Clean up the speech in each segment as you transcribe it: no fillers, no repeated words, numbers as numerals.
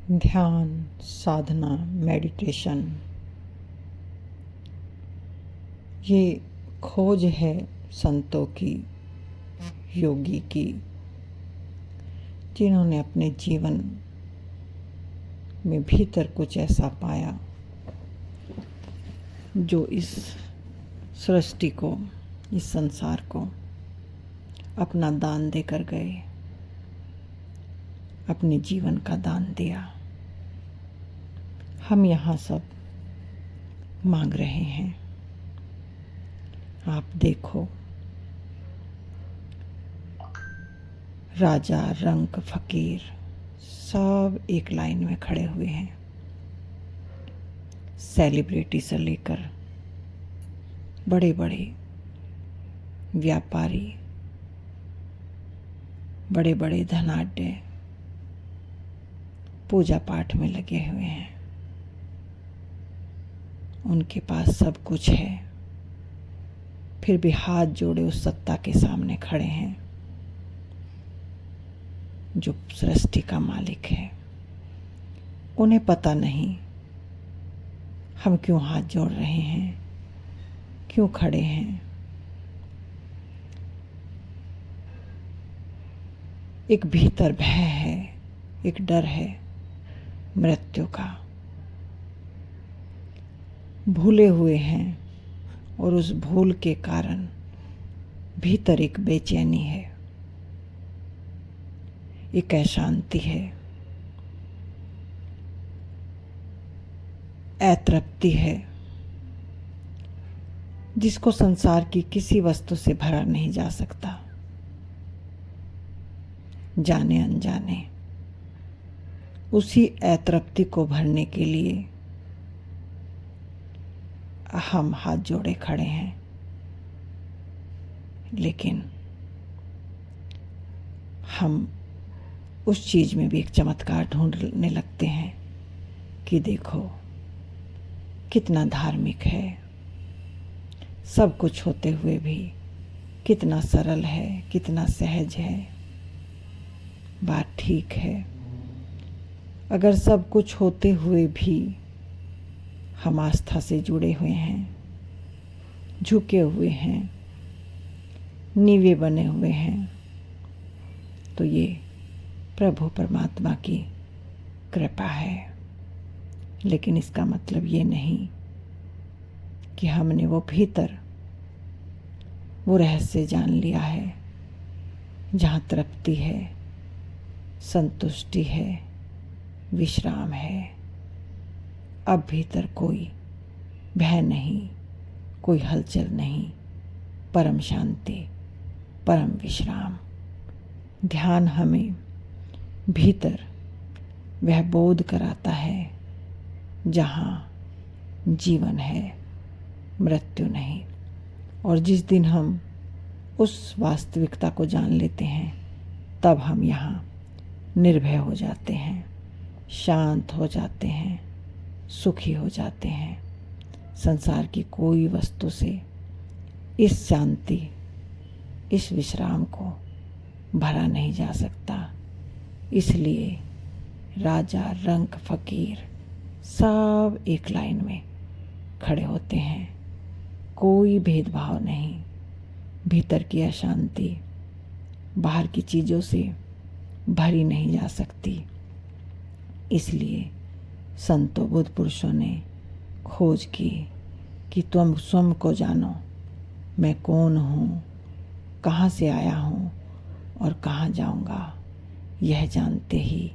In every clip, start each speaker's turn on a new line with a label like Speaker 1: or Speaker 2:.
Speaker 1: ध्यान, साधना, मेडिटेशन, ये खोज है संतों की, योगी की, जिन्होंने अपने जीवन में भीतर कुछ ऐसा पाया जो इस सृष्टि को, इस संसार को अपना दान देकर गए, अपने जीवन का दान दिया। हम यहाँ सब मांग रहे हैं। आप देखो, राजा, रंक, फकीर सब एक लाइन में खड़े हुए हैं। सेलिब्रिटी से लेकर बड़े बड़े व्यापारी, बड़े बड़े धनाढ्य पूजा पाठ में लगे हुए हैं। उनके पास सब कुछ है, फिर भी हाथ जोड़े उस सत्ता के सामने खड़े हैं जो सृष्टि का मालिक है। उन्हें पता नहीं हम क्यों हाथ जोड़ रहे हैं, क्यों खड़े हैं। एक भीतर भय है, एक डर है मृत्यु का। भूले हुए हैं और उस भूल के कारण भीतर एक बेचैनी है, एक अशांति है, अतृप्ति है, जिसको संसार की किसी वस्तु से भरा नहीं जा सकता। जाने अनजाने उसी अतृप्ति को भरने के लिए हम हाथ जोड़े खड़े हैं। लेकिन हम उस चीज में भी एक चमत्कार ढूंढने लगते हैं कि देखो कितना धार्मिक है, सब कुछ होते हुए भी कितना सरल है, कितना सहज है। बात ठीक है, अगर सब कुछ होते हुए भी हम आस्था से जुड़े हुए हैं, झुके हुए हैं, नीवे बने हुए हैं, तो ये प्रभु परमात्मा की कृपा है। लेकिन इसका मतलब ये नहीं कि हमने वो भीतर वो रहस्य जान लिया है जहाँ तृप्ति है, संतुष्टि है, विश्राम है। अब भीतर कोई भय नहीं, कोई हलचल नहीं, परम शांति, परम विश्राम। ध्यान हमें भीतर वह बोध कराता है जहाँ जीवन है, मृत्यु नहीं। और जिस दिन हम उस वास्तविकता को जान लेते हैं, तब हम यहाँ निर्भय हो जाते हैं, शांत हो जाते हैं, सुखी हो जाते हैं। संसार की कोई वस्तु से इस शांति, इस विश्राम को भरा नहीं जा सकता। इसलिए राजा, रंक, फकीर सब एक लाइन में खड़े होते हैं। कोई भेदभाव नहीं। भीतर की अशांति बाहर की चीज़ों से भरी नहीं जा सकती। इसलिए संतों, बुद्ध पुरुषों ने खोज की कि तुम स्वयं को जानो, मैं कौन हूँ, कहाँ से आया हूँ और कहाँ जाऊँगा। यह जानते ही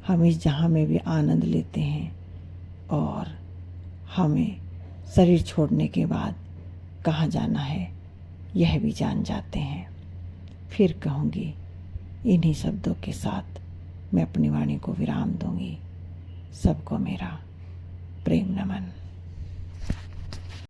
Speaker 1: हम इस जहाँ में भी आनंद लेते हैं और हमें शरीर छोड़ने के बाद कहाँ जाना है यह भी जान जाते हैं। फिर कहूँगी, इन्हीं शब्दों के साथ मैं अपनी वाणी को विराम दूंगी। सबको मेरा प्रेम नमन।